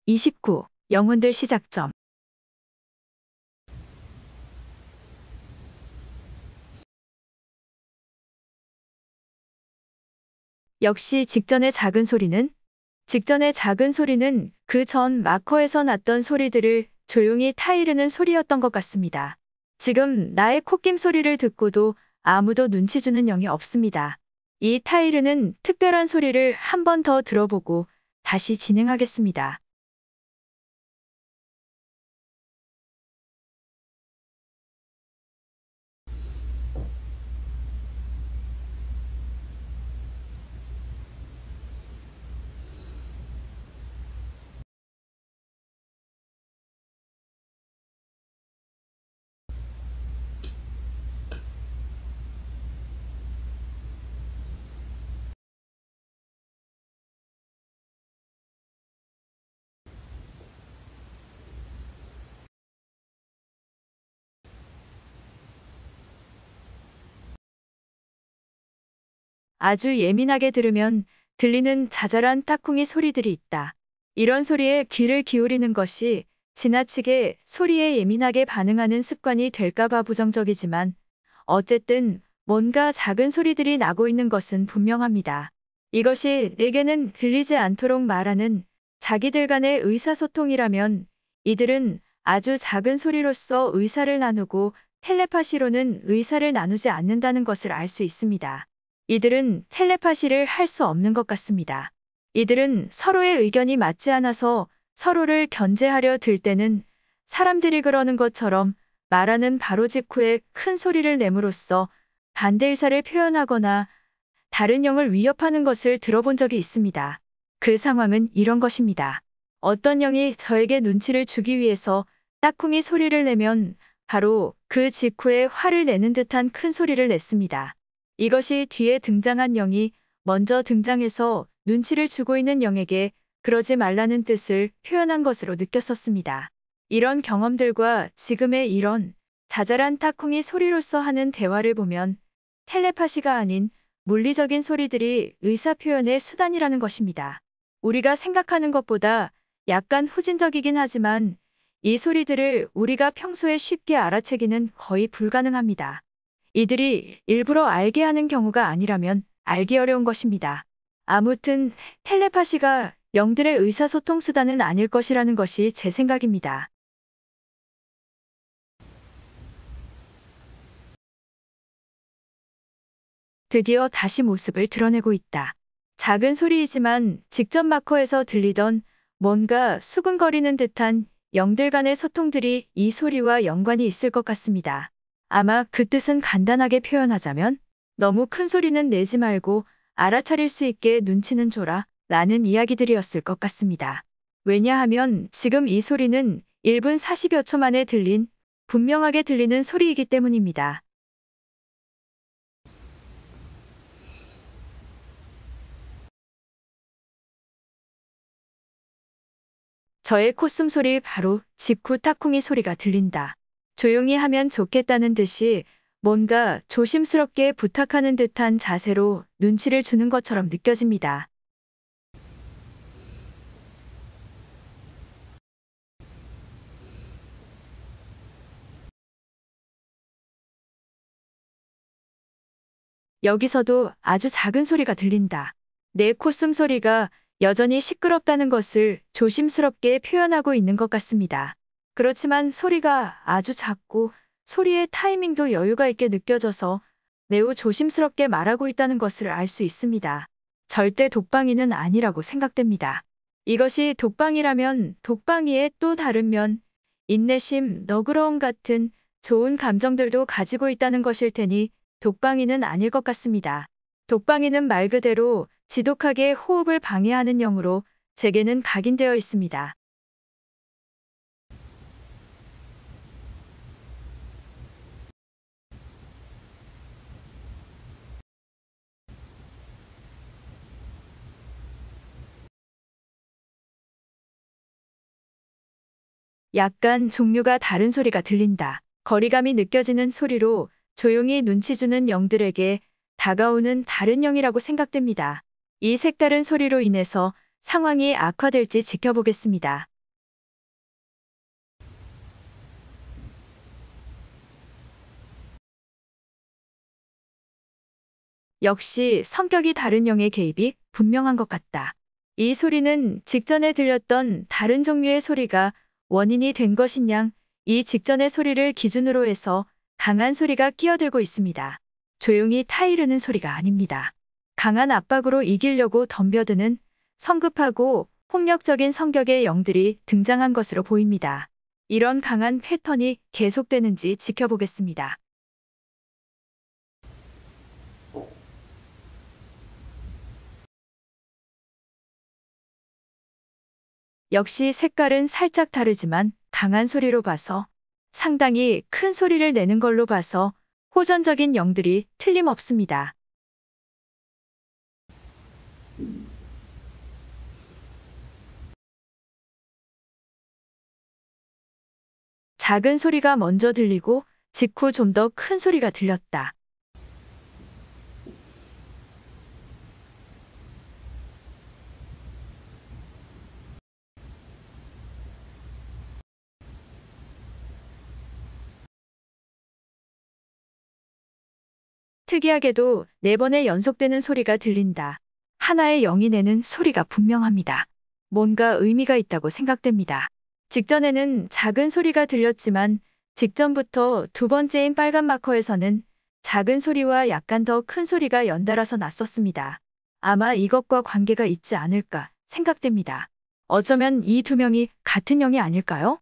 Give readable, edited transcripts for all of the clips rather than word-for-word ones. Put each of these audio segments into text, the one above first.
29. 영혼들 시작점. 역시 직전의 작은 소리는 그 전 마커에서 났던 소리들을 조용히 타이르는 소리였던 것 같습니다. 지금 나의 콧김 소리를 듣고도 아무도 눈치 주는 영이 없습니다. 이 타이르는 특별한 소리를 한 번 더 들어보고 다시 진행하겠습니다. 아주 예민하게 들으면 들리는 자잘한 따쿵이 소리들이 있다. 이런 소리에 귀를 기울이는 것이 지나치게 소리에 예민하게 반응하는 습관이 될까봐 부정적이지만 어쨌든 뭔가 작은 소리들이 나고 있는 것은 분명합니다. 이것이 내게는 들리지 않도록 말하는 자기들 간의 의사소통이라면 이들은 아주 작은 소리로서 의사를 나누고 텔레파시로는 의사를 나누지 않는다는 것을 알 수 있습니다. 이들은 텔레파시를 할 수 없는 것 같습니다. 이들은 서로의 의견이 맞지 않아서 서로를 견제하려 들 때는 사람들이 그러는 것처럼 말하는 바로 직후에 큰 소리를 내므로써 반대 의사를 표현하거나 다른 영을 위협하는 것을 들어본 적이 있습니다. 그 상황은 이런 것입니다. 어떤 영이 저에게 눈치를 주기 위해서 따쿵이 소리를 내면 바로 그 직후에 화를 내는 듯한 큰 소리를 냈습니다. 이것이 뒤에 등장한 영이 먼저 등장해서 눈치를 주고 있는 영에게 그러지 말라는 뜻을 표현한 것으로 느꼈었습니다. 이런 경험들과 지금의 이런 자잘한 따쿵이 소리로서 하는 대화를 보면 텔레파시가 아닌 물리적인 소리들이 의사표현의 수단이라는 것입니다. 우리가 생각하는 것보다 약간 후진적이긴 하지만 이 소리들을 우리가 평소에 쉽게 알아채기는 거의 불가능합니다. 이들이 일부러 알게 하는 경우가 아니라면 알기 어려운 것입니다. 아무튼 텔레파시가 영들의 의사소통 수단은 아닐 것이라는 것이 제 생각입니다. 드디어 다시 모습을 드러내고 있다. 작은 소리이지만 직접 마커에서 들리던 뭔가 수근거리는 듯한 영들 간의 소통들이 이 소리와 연관이 있을 것 같습니다. 아마 그 뜻은 간단하게 표현하자면 너무 큰 소리는 내지 말고 알아차릴 수 있게 눈치는 줘라 라는 이야기들이었을 것 같습니다. 왜냐하면 지금 이 소리는 1분 40여 초 만에 분명하게 들리는 소리이기 때문입니다. 저의 콧숨소리 바로 직후 따쿵이 소리가 들린다. 조용히 하면 좋겠다는 듯이 뭔가 조심스럽게 부탁하는 듯한 자세로 눈치를 주는 것처럼 느껴집니다. 여기서도 아주 작은 소리가 들린다. 내 콧숨소리가 여전히 시끄럽다는 것을 조심스럽게 표현하고 있는 것 같습니다. 그렇지만 소리가 아주 작고 소리의 타이밍도 여유가 있게 느껴져서 매우 조심스럽게 말하고 있다는 것을 알 수 있습니다. 절대 독방이는 아니라고 생각됩니다. 이것이 독방이라면 독방이의 또 다른 면, 인내심, 너그러움 같은 좋은 감정들도 가지고 있다는 것일 테니 독방이는 아닐 것 같습니다. 독방이는 말 그대로 지독하게 호흡을 방해하는 영으로 제게는 각인되어 있습니다. 약간 종류가 다른 소리가 들린다. 거리감이 느껴지는 소리로 조용히 눈치 주는 영들에게 다가오는 다른 영이라고 생각됩니다. 이 색다른 소리로 인해서 상황이 악화될지 지켜보겠습니다. 역시 성격이 다른 영의 개입이 분명한 것 같다. 이 소리는 직전에 들렸던 다른 종류의 소리가 원인이 된 것인 양, 이 직전의 소리를 기준으로 해서 강한 소리가 끼어들고 있습니다. 조용히 타이르는 소리가 아닙니다. 강한 압박으로 이기려고 덤벼드는 성급하고 폭력적인 성격의 영들이 등장한 것으로 보입니다. 이런 강한 패턴이 계속되는지 지켜보겠습니다. 역시 색깔은 살짝 다르지만 강한 소리로 봐서, 상당히 큰 소리를 내는 걸로 봐서 호전적인 영들이 틀림없습니다. 작은 소리가 먼저 들리고 직후 좀 더 큰 소리가 들렸다. 특이하게도 4번의 연속되는 소리가 들린다. 하나의 영이 내는 소리가 분명합니다. 뭔가 의미가 있다고 생각됩니다. 직전에는 작은 소리가 들렸지만 직전부터 두 번째인 빨간 마커에서는 작은 소리와 약간 더 큰 소리가 연달아서 났었습니다. 아마 이것과 관계가 있지 않을까 생각됩니다. 어쩌면 이 두 명이 같은 영이 아닐까요?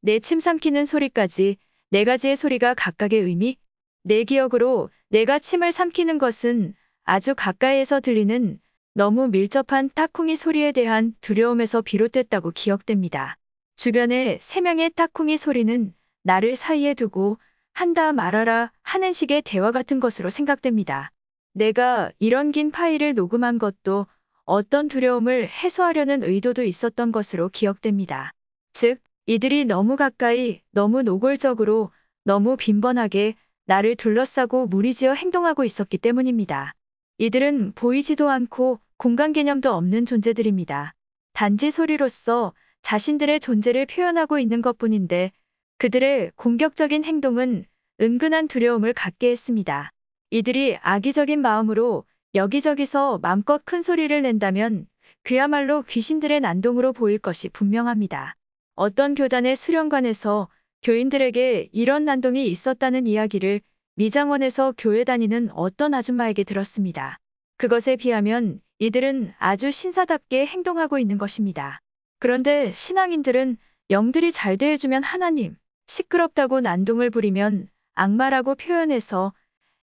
내 침 삼키는 소리까지 4가지의 소리가 각각의 의미? 내 기억으로 내가 침을 삼키는 것은 아주 가까이에서 들리는 너무 밀접한 따쿵이 소리에 대한 두려움에서 비롯됐다고 기억됩니다. 주변의 3명의 따쿵이 소리는 나를 사이에 두고 한다 말아라 하는 식의 대화 같은 것으로 생각됩니다. 내가 이런 긴 파일을 녹음한 것도 어떤 두려움을 해소하려는 의도도 있었던 것으로 기억됩니다. 즉, 이들이 너무 가까이, 너무 노골적으로, 너무 빈번하게 나를 둘러싸고 무리지어 행동하고 있었기 때문입니다. 이들은 보이지도 않고 공간 개념도 없는 존재들입니다. 단지 소리로서 자신들의 존재를 표현하고 있는 것뿐인데 그들의 공격적인 행동은 은근한 두려움을 갖게 했습니다. 이들이 악의적인 마음으로 여기저기서 맘껏 큰 소리를 낸다면 그야말로 귀신들의 난동으로 보일 것이 분명합니다. 어떤 교단의 수련관에서 교인들에게 이런 난동이 있었다는 이야기를 미장원에서 교회 다니는 어떤 아줌마에게 들었습니다. 그것에 비하면 이들은 아주 신사답게 행동하고 있는 것입니다. 그런데 신앙인들은 영들이 잘 대해주면 하나님, 시끄럽다고 난동을 부리면 악마라고 표현해서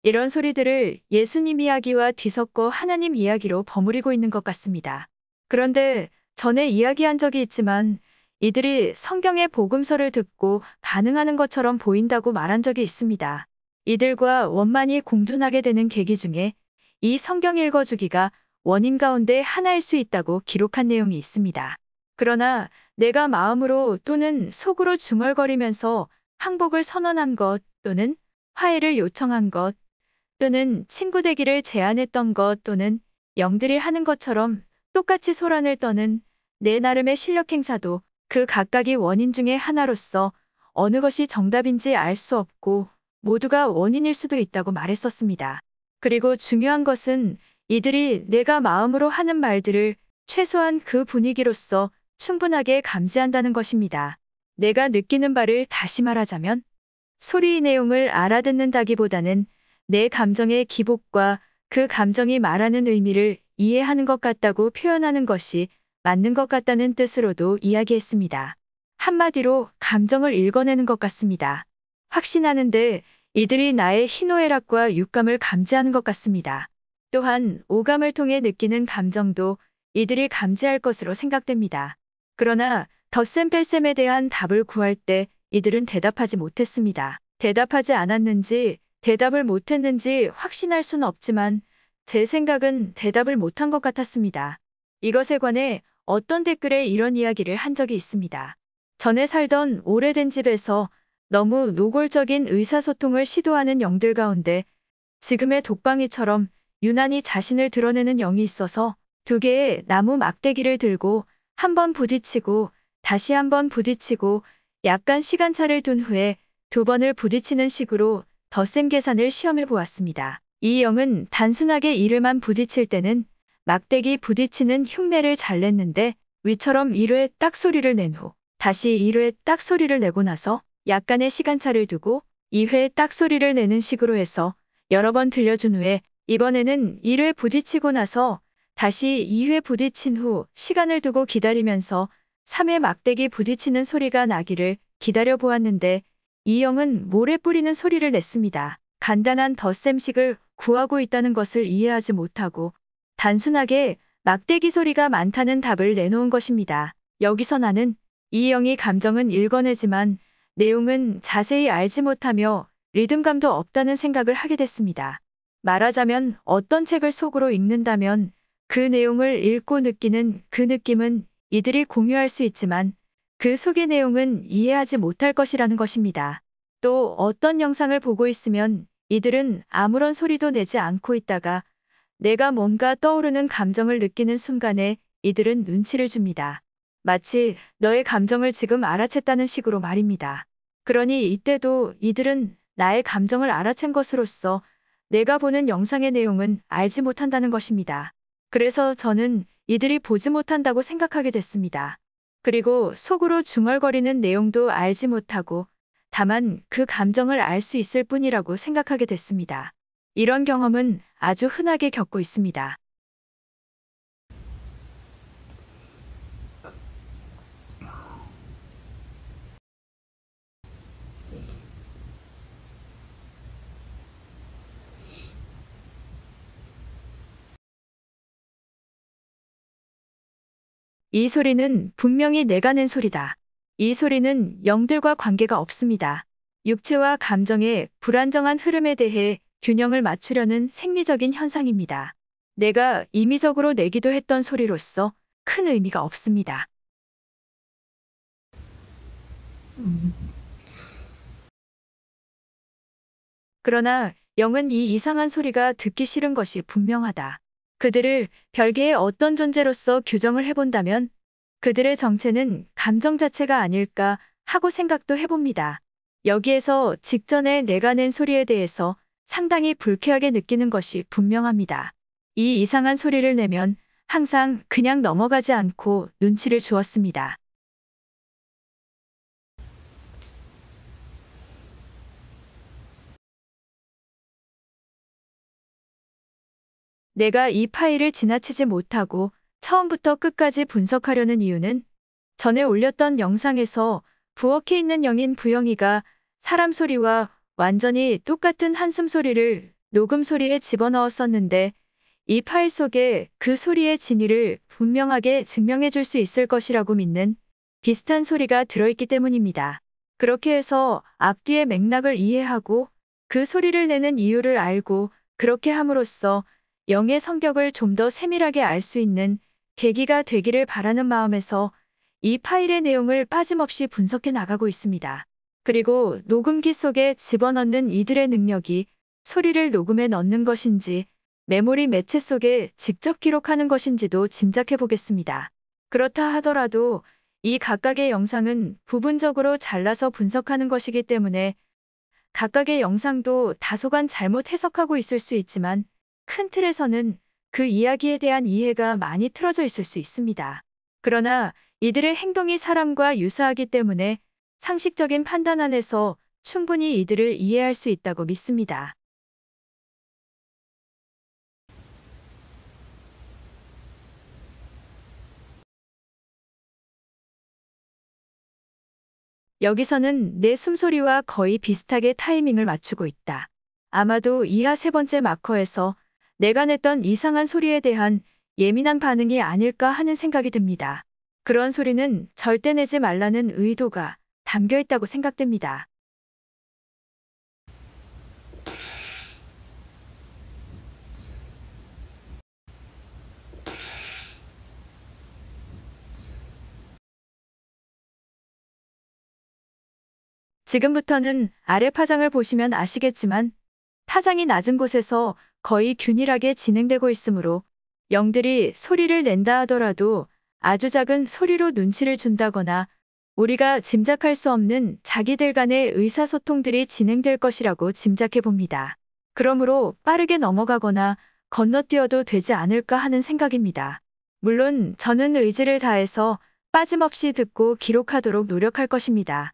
이런 소리들을 예수님 이야기와 뒤섞어 하나님 이야기로 버무리고 있는 것 같습니다. 그런데 전에 이야기한 적이 있지만 이들이 성경의 복음서를 듣고 반응하는 것처럼 보인다고 말한 적이 있습니다. 이들과 원만히 공존하게 되는 계기 중에 이 성경 읽어주기가 원인 가운데 하나일 수 있다고 기록한 내용이 있습니다. 그러나 내가 마음으로 또는 속으로 중얼거리면서 항복을 선언한 것 또는 화해를 요청한 것 또는 친구 되기를 제안했던 것 또는 영들이 하는 것처럼 똑같이 소란을 떠는 내 나름의 실력 행사도 그 각각의 원인 중에 하나로서 어느 것이 정답인지 알 수 없고 모두가 원인일 수도 있다고 말했었습니다. 그리고 중요한 것은 이들이 내가 마음으로 하는 말들을 최소한 그 분위기로서 충분하게 감지한다는 것입니다. 내가 느끼는 바를 다시 말하자면 소리의 내용을 알아듣는다기보다는 내 감정의 기복과 그 감정이 말하는 의미를 이해하는 것 같다고 표현하는 것이 맞는 것 같다는 뜻으로도 이야기했습니다. 한마디로 감정을 읽어내는 것 같습니다. 확신하는데 이들이 나의 희노애락과 육감을 감지하는 것 같습니다. 또한 오감을 통해 느끼는 감정도 이들이 감지할 것으로 생각됩니다. 그러나 덧셈 뺄셈에 대한 답을 구할 때 이들은 대답하지 못했습니다. 대답하지 않았는지 대답을 못했는지 확신할 수는 없지만 제 생각은 대답을 못한 것 같았습니다. 이것에 관해 어떤 댓글에 이런 이야기를 한 적이 있습니다. 전에 살던 오래된 집에서 너무 노골적인 의사소통을 시도하는 영들 가운데 지금의 독방이처럼 유난히 자신을 드러내는 영이 있어서 2개의 나무 막대기를 들고 한번 부딪히고 다시 한번 부딪히고 약간 시간차를 둔 후에 2번을 부딪히는 식으로 덧셈 계산을 시험해 보았습니다. 이 영은 단순하게 이르만 부딪힐 때는 막대기 부딪히는 흉내를 잘 냈는데 위처럼 1회 딱 소리를 낸 후 다시 1회 딱 소리를 내고 나서 약간의 시간차를 두고 2회 딱 소리를 내는 식으로 해서 여러 번 들려준 후에 이번에는 1회 부딪히고 나서 다시 2회 부딪힌 후 시간을 두고 기다리면서 3회 막대기 부딪히는 소리가 나기를 기다려 보았는데 이 영은 모래 뿌리는 소리를 냈습니다. 간단한 덧셈식을 구하고 있다는 것을 이해하지 못하고 단순하게 막대기 소리가 많다는 답을 내놓은 것입니다. 여기서 나는 이 영이 감정은 읽어내지만 내용은 자세히 알지 못하며 리듬감도 없다는 생각을 하게 됐습니다. 말하자면 어떤 책을 속으로 읽는다면 그 내용을 읽고 느끼는 그 느낌은 이들이 공유할 수 있지만 그 속의 내용은 이해하지 못할 것이라는 것입니다. 또 어떤 영상을 보고 있으면 이들은 아무런 소리도 내지 않고 있다가 내가 뭔가 떠오르는 감정을 느끼는 순간에 이들은 눈치를 줍니다. 마치 너의 감정을 지금 알아챘다는 식으로 말입니다. 그러니 이때도 이들은 나의 감정을 알아챈 것으로서 내가 보는 영상의 내용은 알지 못한다는 것입니다. 그래서 저는 이들이 보지 못한다고 생각하게 됐습니다. 그리고 속으로 중얼거리는 내용도 알지 못하고 다만 그 감정을 알 수 있을 뿐이라고 생각하게 됐습니다. 이런 경험은 아주 흔하게 겪고 있습니다. 이 소리는 분명히 내가 낸 소리다. 이 소리는 영들과 관계가 없습니다. 육체와 감정의 불안정한 흐름에 대해 균형을 맞추려는 생리적인 현상입니다. 내가 임의적으로 내기도 했던 소리로서 큰 의미가 없습니다. 그러나 영은 이 이상한 소리가 듣기 싫은 것이 분명하다. 그들을 별개의 어떤 존재로서 규정을 해본다면 그들의 정체는 감정 자체가 아닐까 하고 생각도 해봅니다. 여기에서 직전에 내가 낸 소리에 대해서 상당히 불쾌하게 느끼는 것이 분명합니다. 이 이상한 소리를 내면 항상 그냥 넘어가지 않고 눈치를 주었습니다. 내가 이 파일을 지나치지 못하고 처음부터 끝까지 분석하려는 이유는 전에 올렸던 영상에서 부엌에 있는 영인 부영이가 사람 소리와 완전히 똑같은 한숨 소리를 녹음 소리에 집어넣었었는데 이 파일 속에 그 소리의 진위를 분명하게 증명해 줄 수 있을 것이라고 믿는 비슷한 소리가 들어있기 때문입니다. 그렇게 해서 앞뒤의 맥락을 이해하고 그 소리를 내는 이유를 알고 그렇게 함으로써 영의 성격을 좀 더 세밀하게 알 수 있는 계기가 되기를 바라는 마음에서 이 파일의 내용을 빠짐없이 분석해 나가고 있습니다. 그리고 녹음기 속에 집어넣는 이들의 능력이 소리를 녹음해 넣는 것인지 메모리 매체 속에 직접 기록하는 것인지도 짐작해 보겠습니다. 그렇다 하더라도 이 각각의 영상은 부분적으로 잘라서 분석하는 것이기 때문에 각각의 영상도 다소간 잘못 해석하고 있을 수 있지만 큰 틀에서는 그 이야기에 대한 이해가 많이 틀어져 있을 수 있습니다. 그러나 이들의 행동이 사람과 유사하기 때문에 상식적인 판단 안에서 충분히 이들을 이해할 수 있다고 믿습니다. 여기서는 내 숨소리와 거의 비슷하게 타이밍을 맞추고 있다. 아마도 이하 3번째 마커에서 내가 냈던 이상한 소리에 대한 예민한 반응이 아닐까 하는 생각이 듭니다. 그런 소리는 절대 내지 말라는 의도가 담겨 있다고 생각됩니다. 지금부터는 아래 파장을 보시면 아시겠지만 파장이 낮은 곳에서 거의 균일하게 진행되고 있으므로 영들이 소리를 낸다 하더라도 아주 작은 소리로 눈치를 준다거나 우리가 짐작할 수 없는 자기들 간의 의사소통들이 진행될 것이라고 짐작해 봅니다. 그러므로 빠르게 넘어가거나 건너뛰어도 되지 않을까 하는 생각입니다. 물론 저는 의지를 다해서 빠짐없이 듣고 기록하도록 노력할 것입니다.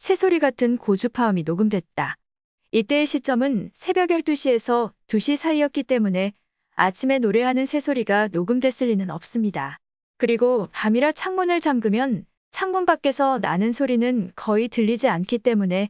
새소리 같은 고주파음이 녹음됐다. 이때의 시점은 새벽 12시에서 2시 사이였기 때문에 아침에 노래하는 새소리가 녹음됐을 리는 없습니다. 그리고 밤이라 창문을 잠그면 창문 밖에서 나는 소리는 거의 들리지 않기 때문에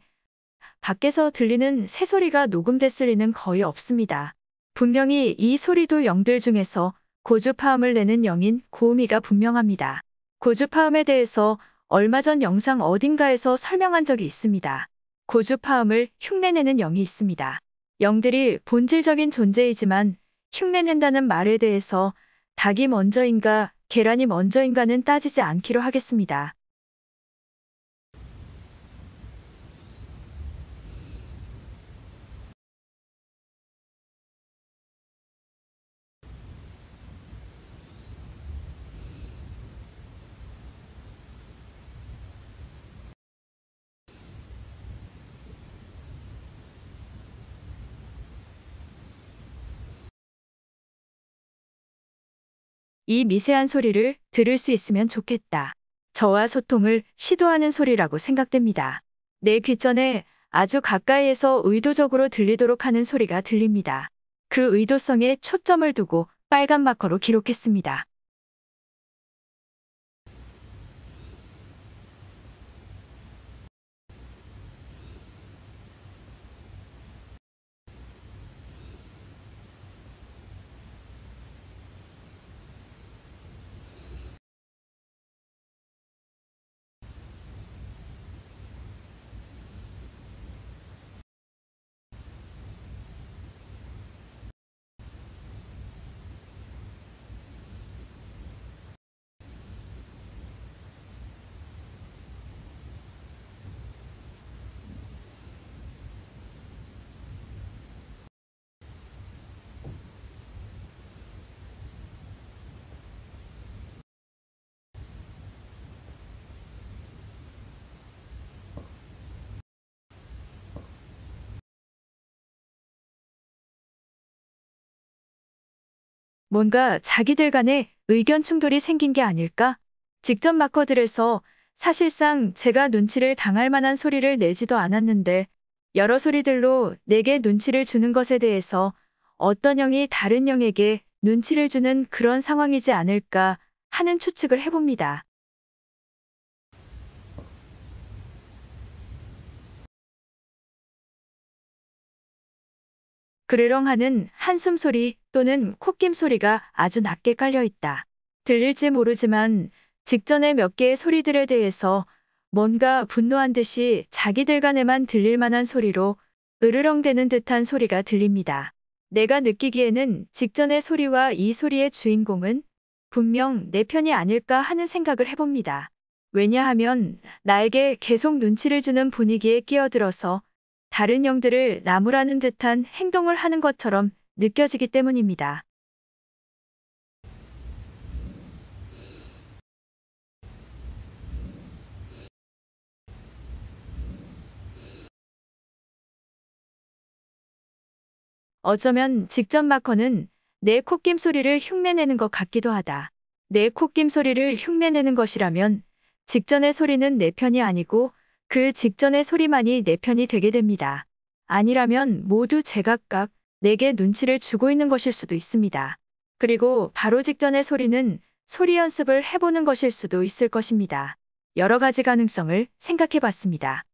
밖에서 들리는 새소리가 녹음됐을 리는 거의 없습니다. 분명히 이 소리도 영들 중에서 고주파음을 내는 영인 고음이가 분명합니다. 고주파음에 대해서 얼마 전 영상 어딘가에서 설명한 적이 있습니다. 고주파음을 흉내내는 영이 있습니다. 영들이 본질적인 존재이지만 흉내낸다는 말에 대해서 닭이 먼저인가 계란이 먼저인가는 따지지 않기로 하겠습니다. 이 미세한 소리를 들을 수 있으면 좋겠다. 저와 소통을 시도하는 소리라고 생각됩니다. 내 귓전에 아주 가까이에서 의도적으로 들리도록 하는 소리가 들립니다. 그 의도성에 초점을 두고 빨간 마커로 기록했습니다. 뭔가 자기들 간에 의견 충돌이 생긴 게 아닐까? 직접 마커들에서 사실상 제가 눈치를 당할 만한 소리를 내지도 않았는데 여러 소리들로 내게 눈치를 주는 것에 대해서 어떤 영이 다른 영에게 눈치를 주는 그런 상황이지 않을까 하는 추측을 해봅니다. 그르렁 하는 한숨 소리 또는 콧김 소리가 아주 낮게 깔려 있다. 들릴지 모르지만 직전의 몇 개의 소리들에 대해서 뭔가 분노한 듯이 자기들 간에만 들릴 만한 소리로 으르렁대는 듯한 소리가 들립니다. 내가 느끼기에는 직전의 소리와 이 소리의 주인공은 분명 내 편이 아닐까 하는 생각을 해봅니다. 왜냐하면 나에게 계속 눈치를 주는 분위기에 끼어들어서 다른 영들을 나무라는 듯한 행동을 하는 것처럼 느껴지기 때문입니다. 어쩌면 직전 마커는 내 콧김 소리를 흉내내는 것 같기도 하다. 내 콧김 소리를 흉내내는 것이라면 직전의 소리는 내 편이 아니고 그 직전의 소리만이 내 편이 되게 됩니다. 아니라면 모두 제각각 내게 눈치를 주고 있는 것일 수도 있습니다. 그리고 바로 직전의 소리는 소리 연습을 해보는 것일 수도 있을 것입니다. 여러 가지 가능성을 생각해 봤습니다.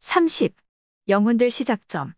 (30) 영혼들 시작점